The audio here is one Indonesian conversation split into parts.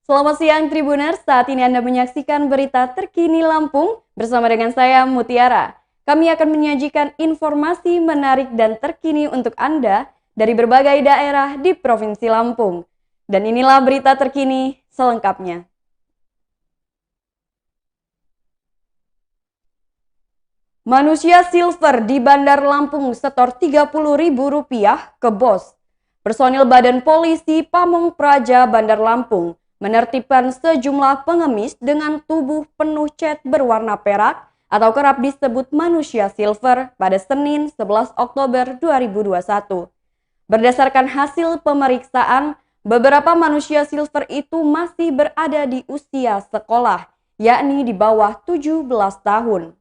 Selamat siang Tribuners, saat ini Anda menyaksikan berita terkini Lampung bersama dengan saya Mutiara. Kami akan menyajikan informasi menarik dan terkini untuk Anda dari berbagai daerah di Provinsi Lampung. Dan inilah berita terkini selengkapnya. Manusia silver di Bandar Lampung setor Rp30.000 ke bos. Personil Badan Polisi Pamong Praja Bandar Lampung menertibkan sejumlah pengemis dengan tubuh penuh cat berwarna perak atau kerap disebut manusia silver pada Senin 11 Oktober 2021. Berdasarkan hasil pemeriksaan, beberapa manusia silver itu masih berada di usia sekolah, yakni di bawah 17 tahun.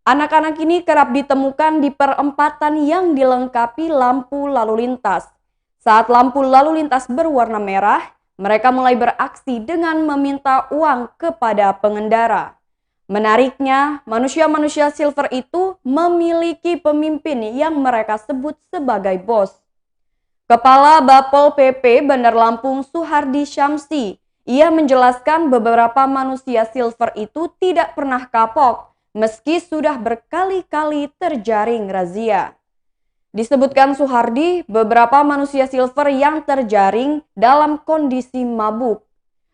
Anak-anak ini kerap ditemukan di perempatan yang dilengkapi lampu lalu lintas. Saat lampu lalu lintas berwarna merah, mereka mulai beraksi dengan meminta uang kepada pengendara. Menariknya, manusia-manusia silver itu memiliki pemimpin yang mereka sebut sebagai bos. Kepala Bapol PP Bandar Lampung Suhardi Syamsi, ia menjelaskan beberapa manusia silver itu tidak pernah kapok meski sudah berkali-kali terjaring razia. Disebutkan Suhardi, beberapa manusia silver yang terjaring dalam kondisi mabuk.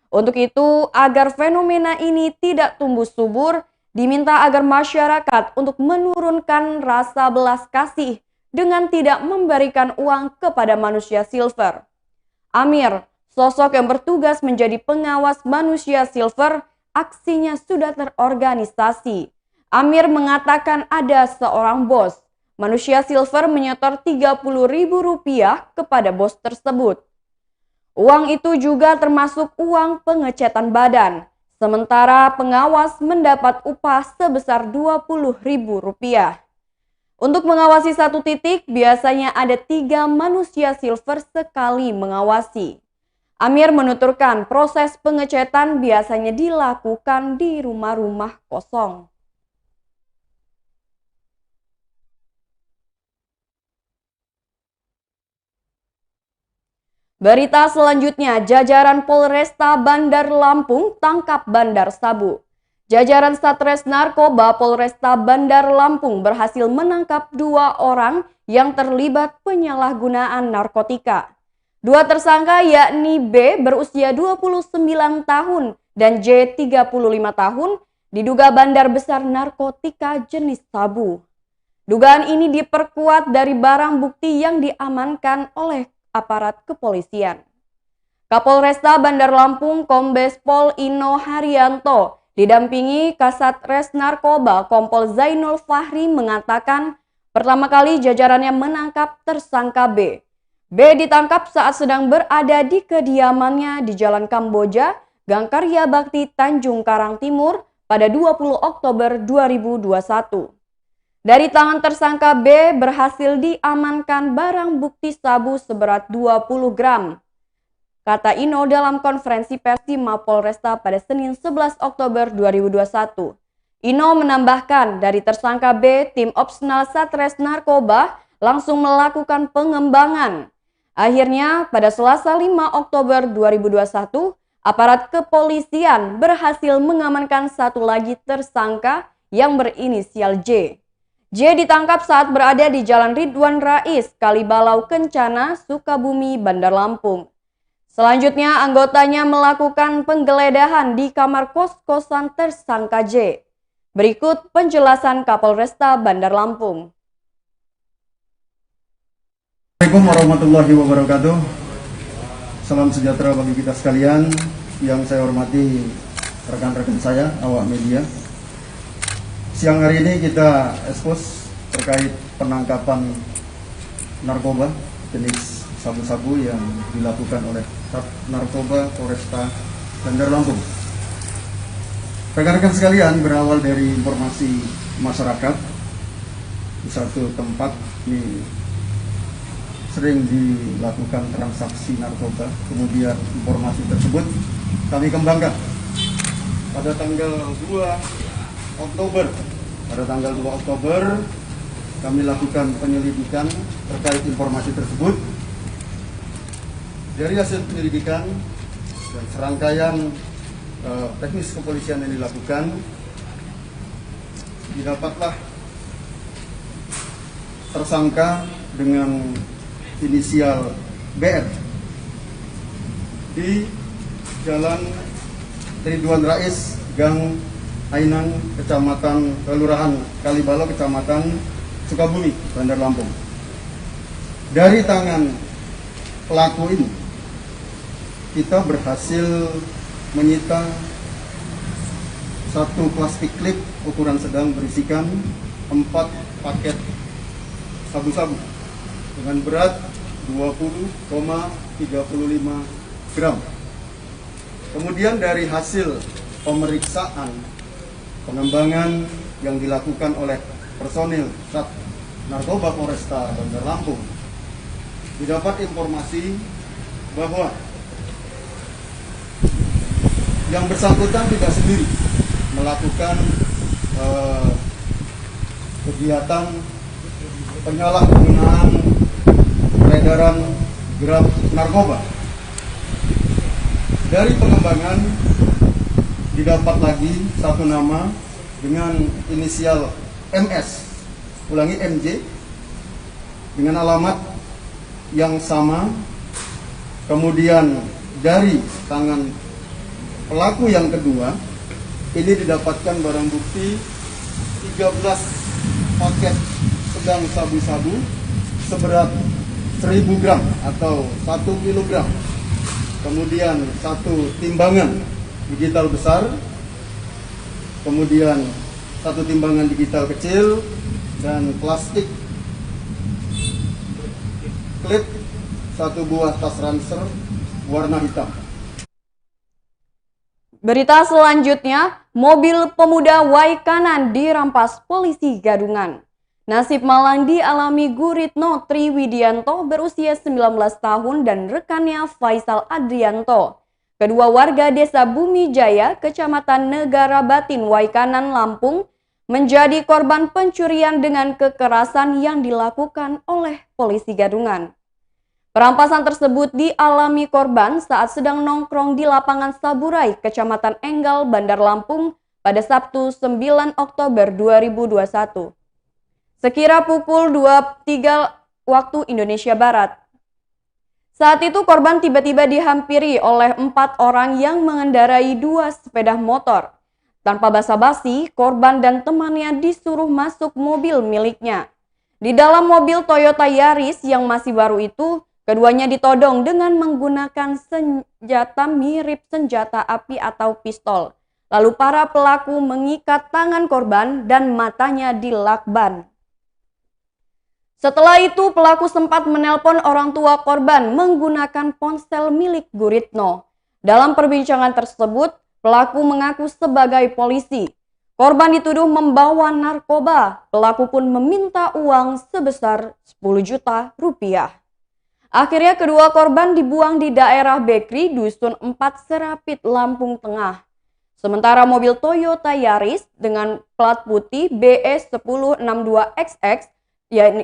Untuk itu, agar fenomena ini tidak tumbuh subur, diminta agar masyarakat untuk menurunkan rasa belas kasih dengan tidak memberikan uang kepada manusia silver. Amir, sosok yang bertugas menjadi pengawas manusia silver, aksinya sudah terorganisasi. Amir mengatakan ada seorang bos. Manusia silver menyetor Rp30.000 kepada bos tersebut. Uang itu juga termasuk uang pengecatan badan. Sementara pengawas mendapat upah sebesar Rp20.000. Untuk mengawasi satu titik, biasanya ada 3 manusia silver sekali mengawasi. Amir menuturkan proses pengecatan biasanya dilakukan di rumah-rumah kosong. Berita selanjutnya, jajaran Polresta Bandar Lampung tangkap bandar sabu. Jajaran Satres Narkoba Polresta Bandar Lampung berhasil menangkap 2 orang yang terlibat penyalahgunaan narkotika. 2 tersangka yakni B berusia 29 tahun dan J 35 tahun diduga bandar besar narkotika jenis sabu. Dugaan ini diperkuat dari barang bukti yang diamankan oleh aparat kepolisian. Kapolresta Bandar Lampung Kombes Pol Ino Haryanto didampingi Kasat Res Narkoba Kompol Zainul Fahri mengatakan pertama kali jajarannya menangkap tersangka B. B ditangkap saat sedang berada di kediamannya di Jalan Kamboja, Gang Karya Bakti, Tanjung Karang Timur pada 20 Oktober 2021. Dari tangan tersangka B berhasil diamankan barang bukti sabu seberat 20 gram. Kata Ino dalam konferensi pers di Mapolresta pada Senin 11 Oktober 2021. Ino menambahkan dari tersangka B, tim Opsnal Satres Narkoba langsung melakukan pengembangan. Akhirnya pada Selasa 5 Oktober 2021, aparat kepolisian berhasil mengamankan satu lagi tersangka yang berinisial J. J ditangkap saat berada di Jalan Ridwan Rais, Kalibalau Kencana, Sukabumi, Bandar Lampung. Selanjutnya, anggotanya melakukan penggeledahan di kamar kos-kosan tersangka J. Berikut penjelasan Kapolresta Bandar Lampung. Assalamualaikum warahmatullahi wabarakatuh. Salam sejahtera bagi kita sekalian. Yang saya hormati rekan-rekan saya, awak media. Siang hari ini kita ekspos terkait penangkapan narkoba jenis sabu-sabu yang dilakukan oleh Sat Narkoba Polresta Bandar Lampung. Rekan-rekan sekalian, berawal dari informasi masyarakat di satu tempat ini sering dilakukan transaksi narkoba, kemudian informasi tersebut kami kembangkan pada tanggal 2 Oktober. Pada tanggal 2 Oktober kami lakukan penyelidikan terkait informasi tersebut. Dari hasil penyelidikan dan serangkaian teknis kepolisian yang dilakukan, didapatlah tersangka dengan inisial BR di Jalan Ridwan Rais, Gang Ainang, Kelurahan Kalibalo, Kecamatan Sukabumi, Bandar Lampung. Dari tangan pelaku ini, kita berhasil menyita satu plastik klip ukuran sedang berisikan 4 paket sabu-sabu dengan berat 20,35 gram. Kemudian dari hasil pemeriksaan pengembangan yang dilakukan oleh personil Sat Narkoba Polresta Bandar Lampung, didapat informasi bahwa yang bersangkutan tidak sendiri melakukan kegiatan penyalahgunaan peredaran gram narkoba. Dari pengembangan didapat lagi satu nama dengan inisial MS, ulangi MJ, dengan alamat yang sama. Kemudian dari tangan pelaku yang kedua ini didapatkan barang bukti 13 paket sedang sabu-sabu seberat 1000 gram atau 1 kilogram. Kemudian satu timbangan digital besar, kemudian satu timbangan digital kecil, dan plastik klip satu buah tas ransel warna hitam. Berita selanjutnya, mobil pemuda Y kanan dirampas polisi Gadungan. Nasib malang dialami Guritno Triwidianto berusia 19 tahun dan rekannya Faisal Adrianto. Kedua warga desa Bumi Jaya, Kecamatan Negara Batin, Y kanan, Lampung, menjadi korban pencurian dengan kekerasan yang dilakukan oleh polisi Gadungan. Perampasan tersebut dialami korban saat sedang nongkrong di lapangan Saburai, Kecamatan Enggal, Bandar Lampung pada Sabtu 9 Oktober 2021. Sekira pukul 23 waktu Indonesia Barat. Saat itu korban tiba-tiba dihampiri oleh 4 orang yang mengendarai 2 sepeda motor. Tanpa basa-basi, korban dan temannya disuruh masuk mobil miliknya. Di dalam mobil Toyota Yaris yang masih baru itu, keduanya ditodong dengan menggunakan senjata mirip senjata api atau pistol. Lalu para pelaku mengikat tangan korban dan matanya dilakban. Setelah itu pelaku sempat menelpon orang tua korban menggunakan ponsel milik Guritno. Dalam perbincangan tersebut, pelaku mengaku sebagai polisi. Korban dituduh membawa narkoba. Pelaku pun meminta uang sebesar 10 juta rupiah. Akhirnya kedua korban dibuang di daerah Bekri, Dusun 4 Serapit, Lampung Tengah. Sementara mobil Toyota Yaris dengan plat putih BE1062XX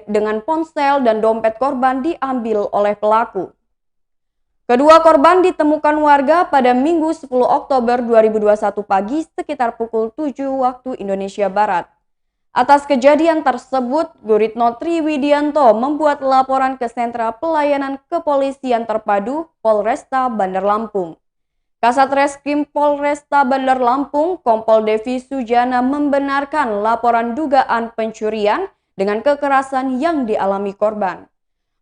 dengan ponsel dan dompet korban diambil oleh pelaku. Kedua korban ditemukan warga pada Minggu 10 Oktober 2021 pagi sekitar pukul 7 waktu Indonesia Barat. Atas kejadian tersebut, Guritno Triwidianto membuat laporan ke Sentra Pelayanan Kepolisian Terpadu Polresta Bandar Lampung. Kasat Reskrim Polresta Bandar Lampung, Kompol Devi Sujana membenarkan laporan dugaan pencurian dengan kekerasan yang dialami korban.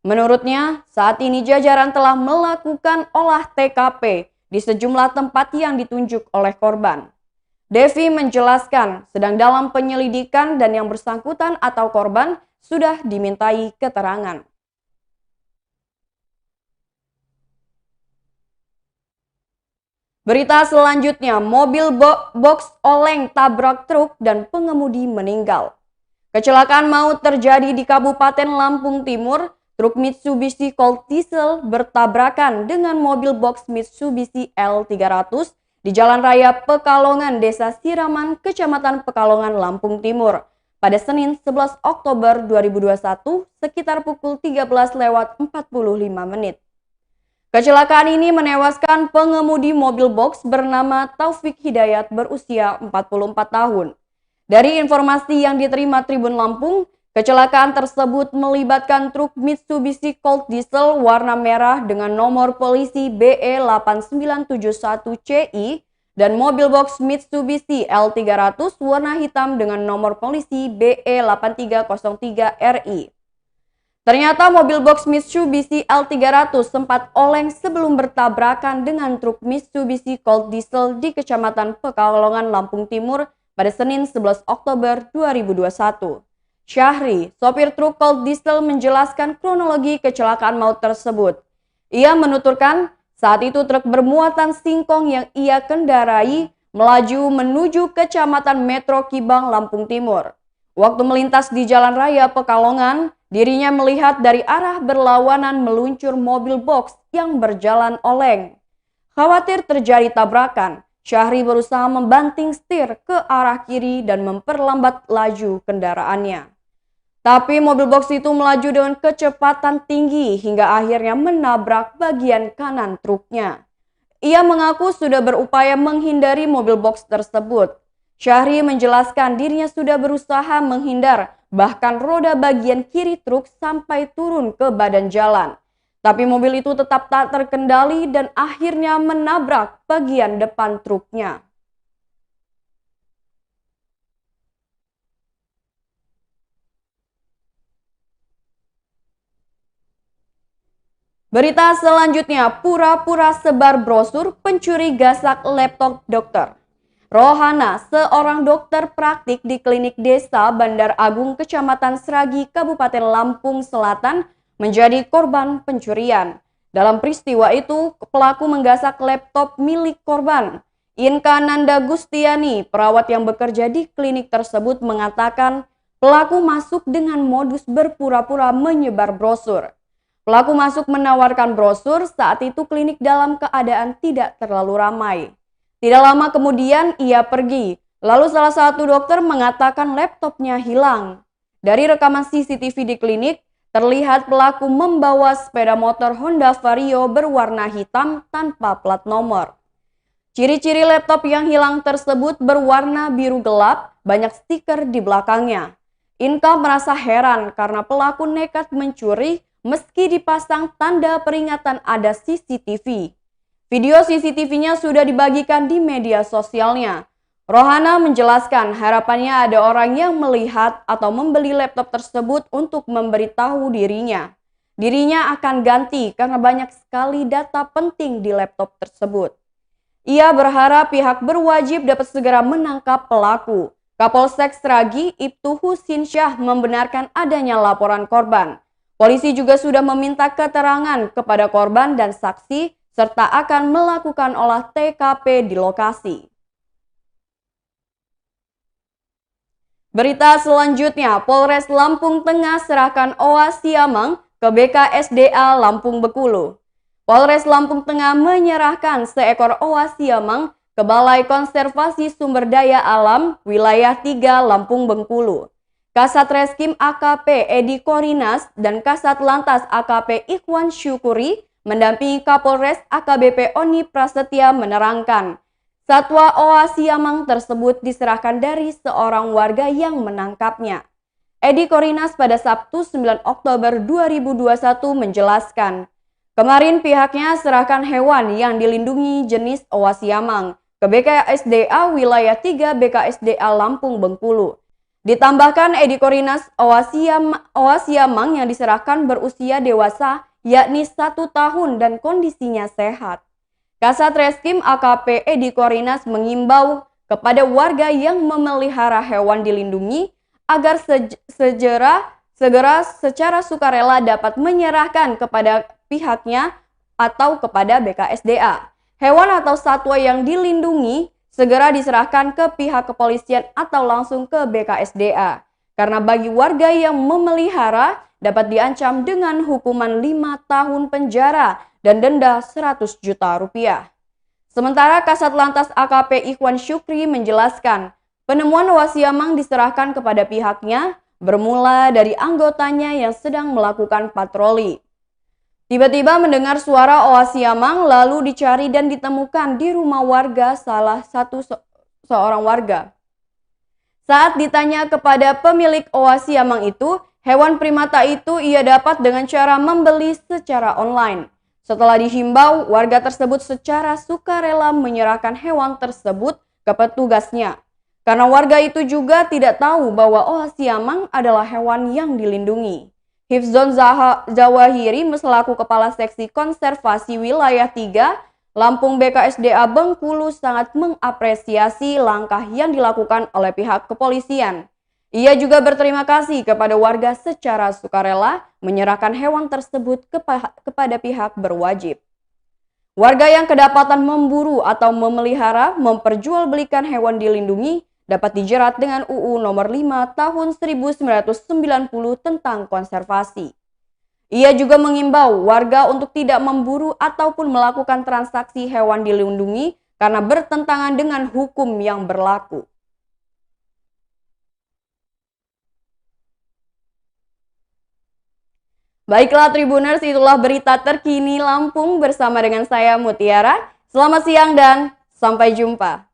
Menurutnya, saat ini jajaran telah melakukan olah TKP di sejumlah tempat yang ditunjuk oleh korban. Devi menjelaskan sedang dalam penyelidikan dan yang bersangkutan atau korban sudah dimintai keterangan. Berita selanjutnya, mobil box oleng tabrak truk dan pengemudi meninggal. Kecelakaan maut terjadi di Kabupaten Lampung Timur. Truk Mitsubishi Colt Diesel bertabrakan dengan mobil box Mitsubishi L300 di Jalan Raya Pekalongan, Desa Siraman, Kecamatan Pekalongan, Lampung Timur pada Senin 11 Oktober 2021 sekitar pukul 13:45. Kecelakaan ini menewaskan pengemudi mobil box bernama Taufik Hidayat berusia 44 tahun. Dari informasi yang diterima Tribun Lampung, kecelakaan tersebut melibatkan truk Mitsubishi Colt Diesel warna merah dengan nomor polisi BE8971CI dan mobil box Mitsubishi L300 warna hitam dengan nomor polisi BE8303RI. Ternyata mobil box Mitsubishi L300 sempat oleng sebelum bertabrakan dengan truk Mitsubishi Colt Diesel di Kecamatan Pekalongan, Lampung Timur pada Senin 11 Oktober 2021. Syahri, sopir truk Colt Diesel, menjelaskan kronologi kecelakaan maut tersebut. Ia menuturkan saat itu truk bermuatan singkong yang ia kendarai melaju menuju Kecamatan Metro Kibang, Lampung Timur. Waktu melintas di Jalan Raya Pekalongan, dirinya melihat dari arah berlawanan meluncur mobil box yang berjalan oleng. Khawatir terjadi tabrakan, Syahri berusaha membanting setir ke arah kiri dan memperlambat laju kendaraannya. Tapi mobil box itu melaju dengan kecepatan tinggi hingga akhirnya menabrak bagian kanan truknya. Ia mengaku sudah berupaya menghindari mobil box tersebut. Syahri menjelaskan dirinya sudah berusaha menghindar, bahkan roda bagian kiri truk sampai turun ke badan jalan. Tapi mobil itu tetap tak terkendali dan akhirnya menabrak bagian depan truknya. Berita selanjutnya, pura-pura sebar brosur pencuri gasak laptop dokter. Rohana, seorang dokter praktik di klinik desa Bandar Agung, Kecamatan Sragi, Kabupaten Lampung Selatan, menjadi korban pencurian. Dalam peristiwa itu, pelaku menggasak laptop milik korban. Inka Nanda Gustiani, perawat yang bekerja di klinik tersebut, mengatakan pelaku masuk dengan modus berpura-pura menyebar brosur. Pelaku masuk menawarkan brosur, saat itu klinik dalam keadaan tidak terlalu ramai. Tidak lama kemudian ia pergi, lalu salah satu dokter mengatakan laptopnya hilang. Dari rekaman CCTV di klinik, terlihat pelaku membawa sepeda motor Honda Vario berwarna hitam tanpa plat nomor. Ciri-ciri laptop yang hilang tersebut berwarna biru gelap, banyak stiker di belakangnya. Inka merasa heran karena pelaku nekat mencuri meski dipasang tanda peringatan ada CCTV. Video CCTV-nya sudah dibagikan di media sosialnya. Rohana menjelaskan harapannya ada orang yang melihat atau membeli laptop tersebut untuk memberitahu dirinya. Dirinya akan ganti karena banyak sekali data penting di laptop tersebut. Ia berharap pihak berwajib dapat segera menangkap pelaku. Kapolsek Sragi, Ibtu Husin Syah, membenarkan adanya laporan korban. Polisi juga sudah meminta keterangan kepada korban dan saksi serta akan melakukan olah TKP di lokasi. Berita selanjutnya, Polres Lampung Tengah serahkan OA Siamang ke BKSDA Lampung Bengkulu. Polres Lampung Tengah menyerahkan seekor OA Siamang ke Balai Konservasi Sumber Daya Alam Wilayah 3 Lampung Bengkulu. Kasat Reskrim AKP Edi Korinas dan Kasat Lantas AKP Ikhwan Syukuri mendampingi Kapolres AKBP Oni Prasetya menerangkan, satwa OA Siamang tersebut diserahkan dari seorang warga yang menangkapnya. Edi Korinas pada Sabtu 9 Oktober 2021 menjelaskan, kemarin pihaknya serahkan hewan yang dilindungi jenis OA Siamang ke BKSDA Wilayah 3 BKSDA Lampung Bengkulu. Ditambahkan Edi Korinas, OA Siamang yang diserahkan berusia dewasa yakni 1 tahun dan kondisinya sehat. Kasat Reskrim AKP Edi Korinas mengimbau kepada warga yang memelihara hewan dilindungi agar segera secara sukarela dapat menyerahkan kepada pihaknya atau kepada BKSDA. Hewan atau satwa yang dilindungi segera diserahkan ke pihak kepolisian atau langsung ke BKSDA. Karena bagi warga yang memelihara dapat diancam dengan hukuman 5 tahun penjara dan denda 100 juta rupiah. Sementara Kasat Lantas AKP Ikhwan Syukri menjelaskan, penemuan OA Siamang diserahkan kepada pihaknya bermula dari anggotanya yang sedang melakukan patroli. Tiba-tiba mendengar suara Oa Siamang lalu dicari dan ditemukan di rumah warga salah satu seorang warga. Saat ditanya kepada pemilik Oa Siamang itu, hewan primata itu ia dapat dengan cara membeli secara online. Setelah dihimbau, warga tersebut secara sukarela menyerahkan hewan tersebut ke petugasnya. Karena warga itu juga tidak tahu bahwa Oa Siamang adalah hewan yang dilindungi. Hifzon Zawahiri selaku Kepala Seksi Konservasi Wilayah 3, Lampung BKSDA Bengkulu sangat mengapresiasi langkah yang dilakukan oleh pihak kepolisian. Ia juga berterima kasih kepada warga secara sukarela menyerahkan hewan tersebut kepada pihak berwajib. Warga yang kedapatan memburu atau memelihara, memperjualbelikan hewan dilindungi dapat dijerat dengan UU Nomor 5 Tahun 1990 tentang konservasi. Ia juga mengimbau warga untuk tidak memburu ataupun melakukan transaksi hewan dilindungi karena bertentangan dengan hukum yang berlaku. Baiklah Tribuners, itulah berita terkini Lampung bersama dengan saya Mutiara. Selamat siang dan sampai jumpa.